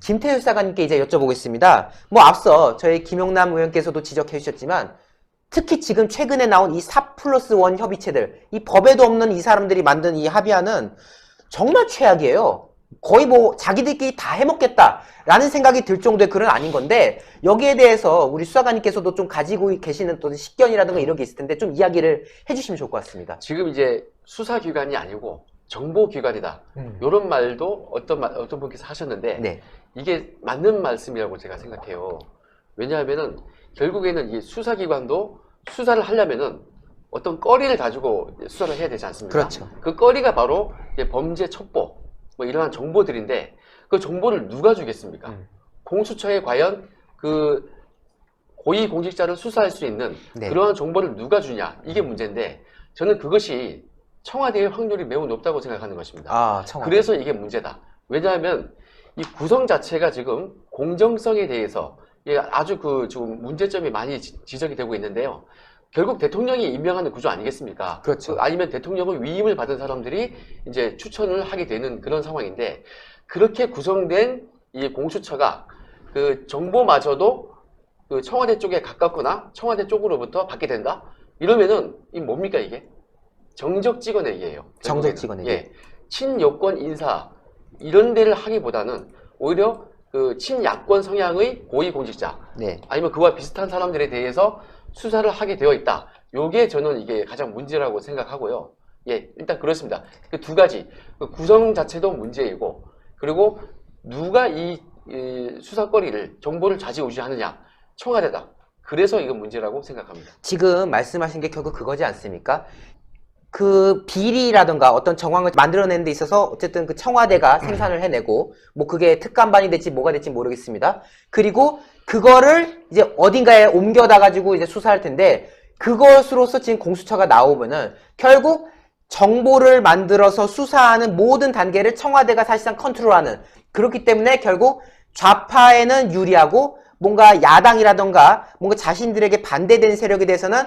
김태효 수사관님께 이제 여쭤보겠습니다. 뭐 앞서 저희 김용남 의원께서도 지적해 주셨지만 특히 지금 최근에 나온 이 4+1 협의체들, 이 법에도 없는 이 사람들이 만든 이 합의안은 정말 최악이에요. 거의 뭐 자기들끼리 다 해먹겠다라는 생각이 들 정도의 글은 아닌 건데, 여기에 대해서 우리 수사관님께서도 좀 가지고 계시는 또 식견이라든가 이런 게 있을 텐데 좀 이야기를 해주시면 좋을 것 같습니다. 지금 이제 수사기관이 아니고 정보기관이다. 이런 말도 어떤 분께서 하셨는데 네. 이게 맞는 말씀이라고 제가 생각해요. 왜냐하면은 결국에는 이 수사기관도 수사를 하려면은 어떤 거리를 가지고 수사를 해야 되지 않습니까? 그렇죠. 그 거리가 바로 이제 범죄 첩보, 뭐 이러한 정보들인데 그 정보를 누가 주겠습니까? 공수처에 과연 그 고위공직자를 수사할 수 있는 네. 그러한 정보를 누가 주냐, 이게 문제인데 저는 그것이 청와대의 확률이 매우 높다고 생각하는 것입니다. 아, 청와대. 그래서 이게 문제다. 왜냐하면 이 구성 자체가 지금 공정성에 대해서 아주 지금 문제점이 많이 지적이 되고 있는데요. 결국 대통령이 임명하는 구조 아니겠습니까? 그렇죠. 아니면 대통령의 위임을 받은 사람들이 이제 추천을 하게 되는 그런 상황인데, 그렇게 구성된 이 공수처가 그 정보마저도 그 청와대 쪽에 가깝거나 청와대 쪽으로부터 받게 된다? 이러면은 이 뭡니까 이게? 정적 찍어내기예요. 정적 찍어내기. 예. 친여권 인사 이런 데를 하기보다는 오히려 그 친야권 성향의 고위공직자, 네. 아니면 그와 비슷한 사람들에 대해서 수사를 하게 되어 있다. 요게 저는 이게 가장 문제라고 생각하고요. 예, 일단 그렇습니다. 그 두 가지, 그 구성 자체도 문제이고, 그리고 누가 이 수사거리를, 정보를 좌지우지하느냐, 청와대다. 그래서 이건 문제라고 생각합니다. 지금 말씀하신 게 결국 그거지 않습니까? 그 비리라든가 어떤 정황을 만들어내는 데 있어서 어쨌든 그 청와대가 생산을 해내고, 뭐 그게 특감반이 될지 뭐가 될지 모르겠습니다. 그리고 그거를 이제 어딘가에 옮겨다 가지고 이제 수사할 텐데, 그것으로서 지금 공수처가 나오면은 결국 정보를 만들어서 수사하는 모든 단계를 청와대가 사실상 컨트롤하는, 그렇기 때문에 결국 좌파에는 유리하고 뭔가 야당이라던가 뭔가 자신들에게 반대되는 세력에 대해서는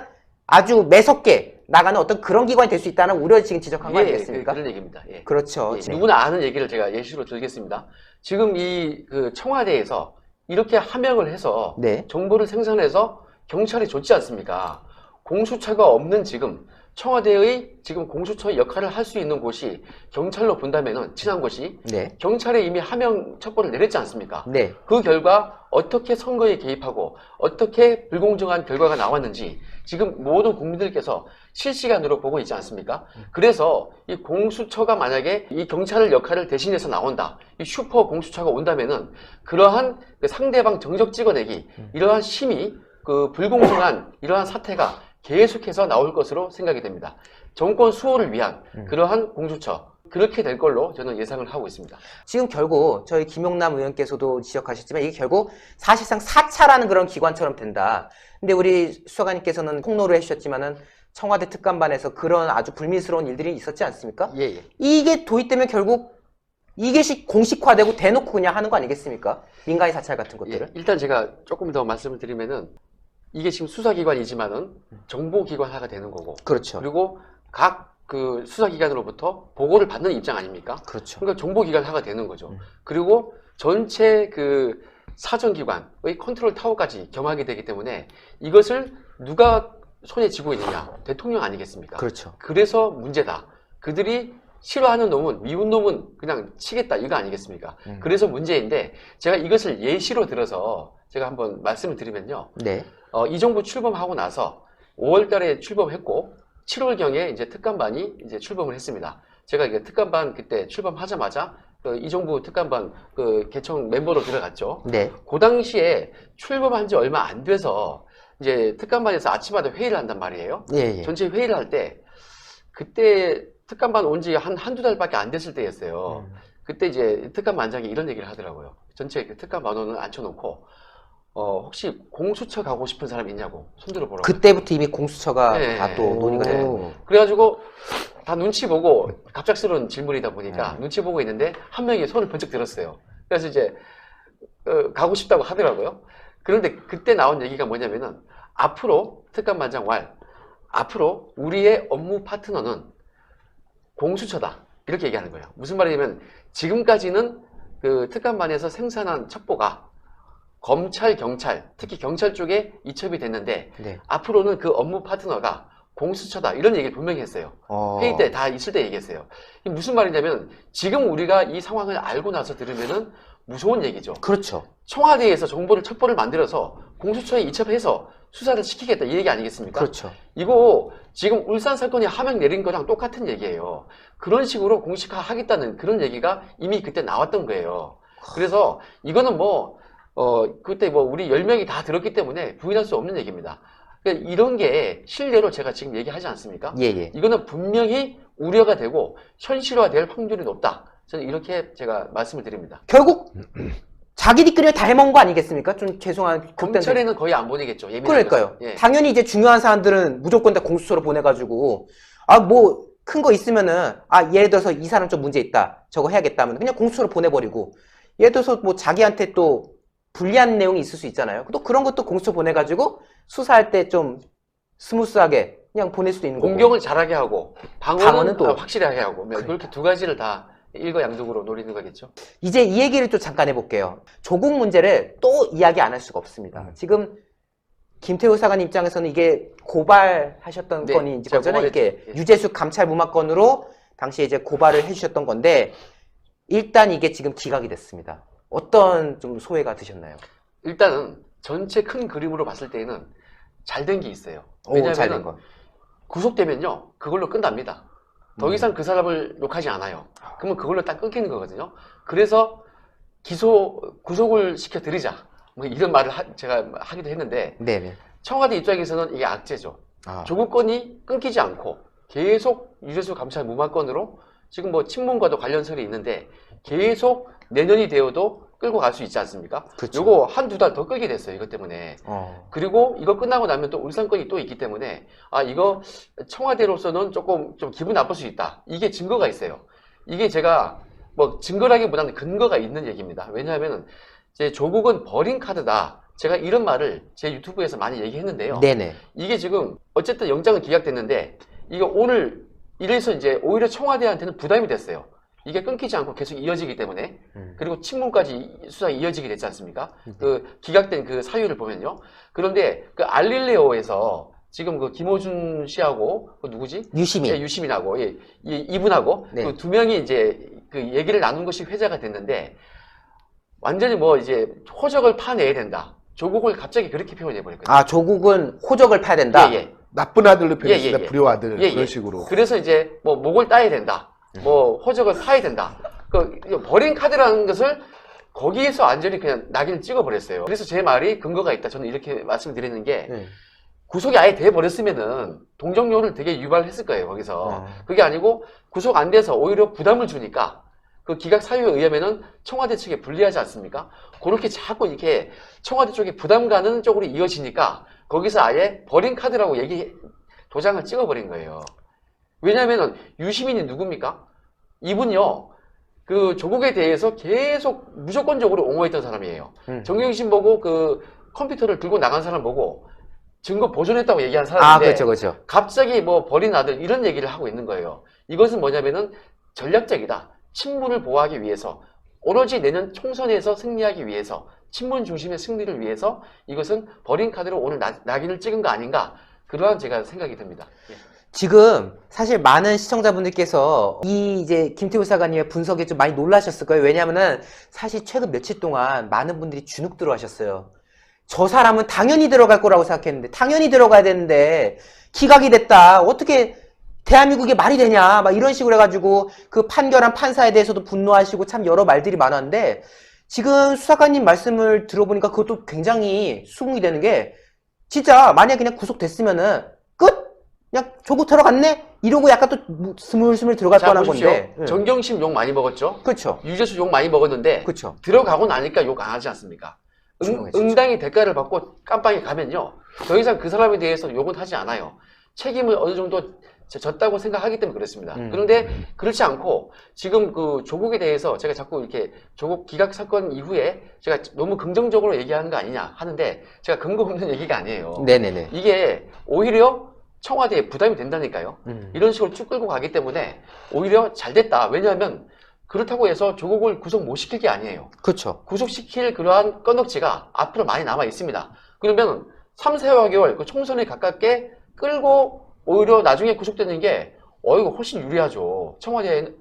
아주 매섭게 나가는 어떤 그런 기관이 될 수 있다는 우려를 지금 지적한 거 아니겠습니까? 그런 얘기입니다. 예. 그렇죠. 예, 누구나 아는 얘기를 제가 예시로 들겠습니다. 지금 이 그 청와대에서 이렇게 하명을 해서 네. 정보를 생산해서 경찰이 줬지 않습니까? 공수처가 없는 지금 청와대의 지금 공수처 역할을 할 수 있는 곳이 경찰로 본다면은 친한 곳이 네. 경찰에 이미 하명 첩보를 내렸지 않습니까? 네. 그 결과 어떻게 선거에 개입하고 어떻게 불공정한 결과가 나왔는지 지금 모든 국민들께서 실시간으로 보고 있지 않습니까? 그래서 이 공수처가 만약에 이 경찰 역할을 대신해서 나온다, 이 슈퍼 공수처가 온다면은 그러한 그 상대방 정적 찍어내기, 이러한 심의, 그 불공정한 이러한 사태가 계속해서 나올 것으로 생각이 됩니다. 정권 수호를 위한 그러한 공수처, 그렇게 될 걸로 저는 예상을 하고 있습니다. 지금 결국 저희 김용남 의원께서도 지적하셨지만 이게 결국 사실상 사찰하는 그런 기관처럼 된다. 근데 우리 수사관님께서는 폭로를 해주셨지만은 청와대 특감반에서 그런 아주 불미스러운 일들이 있었지 않습니까? 예. 이게 도입되면 결국 이게 공식화되고 대놓고 그냥 하는 거 아니겠습니까? 민간인 사찰 같은 것들을. 예, 일단 제가 조금 더 말씀을 드리면은 이게 지금 수사기관이지만은 정보기관화가 되는 거고, 그렇죠. 그리고 각 그 수사기관으로부터 보고를 받는 입장 아닙니까? 그렇죠. 그러니까 정보기관화가 되는 거죠. 그리고 전체 그 사정기관의 컨트롤 타워까지 겸하게 되기 때문에 이것을 누가 손에 쥐고 있느냐? 대통령 아니겠습니까? 그렇죠. 그래서 문제다. 그들이 싫어하는 놈은, 미운 놈은 그냥 치겠다, 이거 아니겠습니까? 그래서 문제인데, 제가 이것을 예시로 들어서 제가 한번 말씀을 드리면요. 네. 이 정부 출범하고 나서 5월 달에 출범했고 7월경에 이제 특감반이 이제 출범을 했습니다. 제가 이게 특감반 그때 출범하자마자 이 정부 특감반 그 개청 멤버로 들어갔죠. 네. 그 당시에 출범한 지 얼마 안 돼서 이제 특감반에서 아침마다 회의를 한단 말이에요. 예. 전체 회의를 할 때 그때 특감반 온 지 한두 달밖에 안 됐을 때였어요. 그때 이제 특감반장이 이런 얘기를 하더라고요. 전체 그 특감반원을 앉혀놓고 혹시 공수처 가고 싶은 사람 있냐고 손 들어보라고. 그때부터 이미 공수처가 네. 다 또 논의가 되고. 그래가지고 다 눈치 보고, 갑작스러운 질문이다 보니까 눈치 보고 있는데 한 명이 손을 번쩍 들었어요. 그래서 이제 가고 싶다고 하더라고요. 그런데 그때 나온 얘기가 뭐냐면은 앞으로 특감반장 앞으로 우리의 업무 파트너는 공수처다, 이렇게 얘기하는 거예요. 무슨 말이냐면 지금까지는 그 특감반에서 생산한 첩보가 검찰, 경찰, 특히 경찰 쪽에 이첩이 됐는데 네. 앞으로는 그 업무 파트너가 공수처다 이런 얘기를 분명히 했어요. 회의 때 다 있을 때 얘기했어요. 이게 무슨 말이냐면 지금 우리가 이 상황을 알고 나서 들으면은 무서운 얘기죠. 그렇죠. 청와대에서 정보를 첩보를 만들어서 공수처에 이첩해서 수사를 시키겠다 이 얘기 아니겠습니까? 그렇죠. 이거 지금 울산 사건이 하명 내린 거랑 똑같은 얘기예요. 그런 식으로 공식화하겠다는 그런 얘기가 이미 그때 나왔던 거예요. 그래서 이거는 그때 우리 10명이 다 들었기 때문에 부인할 수 없는 얘기입니다. 그러니까 이런 게 실례로 제가 지금 얘기하지 않습니까? 예, 예. 이거는 분명히 우려가 되고 현실화될 확률이 높다. 저는 이렇게 제가 말씀을 드립니다. 결국 자기들끼리 다 해먹은 거 아니겠습니까? 좀 죄송한 검찰에는 거의 안 보내겠죠. 그러니까요. 예. 당연히 이제 중요한 사안들은 무조건 다 공수처로 보내가지고 큰 거 있으면은 예를 들어서 이 사람 좀 문제 있다. 저거 해야겠다 하면 그냥 공수처로 보내버리고 예를 들어서 자기한테 또 불리한 내용이 있을 수 있잖아요. 또 그런 것도 공수처 보내가지고 수사할 때 좀 스무스하게 그냥 보낼 수도 있는 거고. 공격을 잘하게 하고 방어는 방어는 또 확실하게 하고 그렇게 두 가지를 다 일거양득으로 노리는 거겠죠. 이제 이 얘기를 또 잠깐 해볼게요. 조국 문제를 또 이야기 안 할 수가 없습니다. 지금 김태우 사관님 입장에서는 이게 고발하셨던 네, 건이 제가 거잖아요. 이게 고발했죠. 예. 유재수 감찰 무마건으로 당시에 이제 고발을 해주셨던 건데 일단 이게 지금 기각이 됐습니다. 어떤 좀 소회가 드셨나요? 일단은 전체 큰 그림으로 봤을 때는 잘 된 게 있어요. 잘된 왜냐하면 거. 구속되면요 그걸로 끝납니다. 더 이상 그 사람을 욕하지 않아요. 그러면 그걸로 딱 끊기는 거거든요. 그래서 구속을 시켜드리자 이런 말을 제가 하기도 했는데 네네. 청와대 입장에서는 이게 악재죠. 조국 건이 끊기지 않고 계속 유재수 감찰 무마건으로 지금 친문과도 관련설이 있는데 계속 내년이 되어도 끌고 갈 수 있지 않습니까? 그쵸. 요거 한두 달 더 끌게 됐어요. 이것 때문에. 그리고 이거 끝나고 나면 또 울산 건이 또 있기 때문에 이거 청와대로서는 조금 좀 기분 나쁠 수 있다. 이게 증거가 있어요. 이게 제가 증거라기보다는 근거가 있는 얘기입니다. 왜냐하면 이제 조국은 버린 카드다. 제가 이런 말을 제 유튜브에서 많이 얘기했는데요. 네네. 이게 지금 어쨌든 영장은 기각됐는데 이거 오늘 이래서 이제 오히려 청와대한테는 부담이 됐어요. 이게 끊기지 않고 계속 이어지기 때문에 그리고 친문까지 수사 이어지게 됐지 않습니까? 그 기각된 그 사유를 보면요. 그런데 그 알릴레오에서 지금 그 김호준 씨하고 그 누구지? 유시민. 예, 유시민하고 이분하고 네. 그 두 명이 이제 그 얘기를 나눈 것이 회자가 됐는데 완전히 이제 호적을 파내야 된다. 조국을 갑자기 그렇게 표현해 버렸거든요. 조국은 호적을 파야 된다. 예, 예. 나쁜 아들로 표현했습니다. 예. 불효아들 예, 예. 그런 식으로. 그래서 이제 목을 따야 된다. 호적을 파야 된다. 버린 카드라는 것을 거기에서 완전히 그냥 낙인을 찍어버렸어요. 그래서 제 말이 근거가 있다. 저는 이렇게 말씀드리는 게 구속이 아예 돼버렸으면은 동정료를 되게 유발했을 거예요. 거기서. 그게 아니고 구속 안 돼서 오히려 부담을 주니까 그 기각 사유에 의하면은 청와대 측에 불리하지 않습니까? 그렇게 자꾸 이렇게 청와대 쪽에 부담 가는 쪽으로 이어지니까 거기서 아예 버린 카드라고 도장을 찍어버린 거예요. 왜냐면은 유시민이 누굽니까? 이분요, 그 조국에 대해서 계속 무조건적으로 옹호했던 사람이에요. 정경심 보고 그 컴퓨터를 들고 나간 사람 보고 증거 보존했다고 얘기한 사람인데 그렇죠. 갑자기 버린 아들 이런 얘기를 하고 있는 거예요. 이것은 뭐냐면은 전략적이다. 친문을 보호하기 위해서 오로지 내년 총선에서 승리하기 위해서 친문 중심의 승리를 위해서 이것은 버린 카드로 오늘 낙인을 찍은 거 아닌가 그러한 제가 생각이 듭니다. 예. 지금 사실 많은 시청자분들께서 이제 김태우 사관님의 분석에 좀 많이 놀라셨을 거예요. 왜냐하면은 사실 최근 며칠 동안 많은 분들이 주눅 들어 하셨어요. 저 사람은 당연히 들어갈 거라고 생각했는데 당연히 들어가야 되는데 기각이 됐다. 어떻게 대한민국에 말이 되냐 막 이런 식으로 해가지고 그 판결한 판사에 대해서도 분노하시고 참 여러 말들이 많았는데 지금 수사관님 말씀을 들어보니까 그것도 굉장히 수긍이 되는 게 진짜 만약에 그냥 구속됐으면은 끝? 그냥 조국 들어갔네? 이러고 약간 또 스물스물 들어갈 자, 뻔한 보십시오. 건데. 정경심 욕 많이 먹었죠? 그렇죠. 유재수 욕 많이 먹었는데 그렇죠. 들어가고 나니까 욕 안 하지 않습니까? 응당의 대가를 받고 깜빵에 가면요. 더 이상 그 사람에 대해서 욕은 하지 않아요. 책임을 어느 정도 졌다고 생각하기 때문에 그렇습니다. 그런데 그렇지 않고 지금 그 조국에 대해서 제가 자꾸 이렇게 조국 기각 사건 이후에 제가 너무 긍정적으로 얘기하는 거 아니냐 하는데 제가 근거 없는 얘기가 아니에요. 네네네. 이게 오히려 청와대에 부담이 된다니까요. 이런 식으로 쭉 끌고 가기 때문에 오히려 잘 됐다. 왜냐하면 그렇다고 해서 조국을 구속 못 시킬 게 아니에요. 그렇죠. 구속시킬 그러한 건덕지가 앞으로 많이 남아 있습니다. 그러면 3, 4개월 그 총선에 가깝게 끌고 오히려 나중에 구속되는 게 이거 훨씬 유리하죠.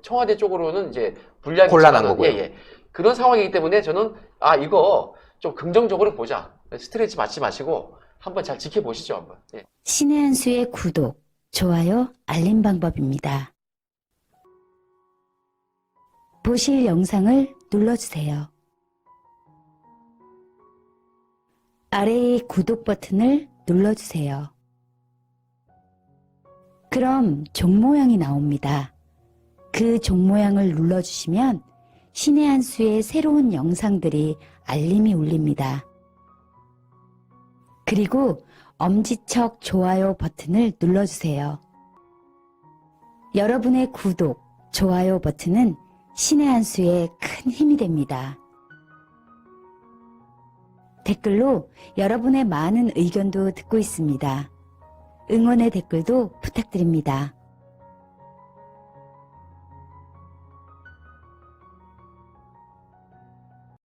청와대 쪽으로는 이제 불리하게 곤란한 거고요. 그런 상황이기 때문에 저는 이거 좀 긍정적으로 보자. 스트레스 받지 마시고 한번 잘 지켜보시죠. 한번. 예. 신의 한 수의 구독, 좋아요, 알림 방법입니다. 보실 영상을 눌러주세요. 아래의 구독 버튼을 눌러주세요. 그럼 종 모양이 나옵니다. 그 종 모양을 눌러주시면 신의 한 수의 새로운 영상들이 알림이 울립니다. 그리고 엄지척 좋아요 버튼을 눌러주세요. 여러분의 구독, 좋아요 버튼은 신의 한 수에 큰 힘이 됩니다. 댓글로 여러분의 많은 의견도 듣고 있습니다. 응원의 댓글도 부탁드립니다.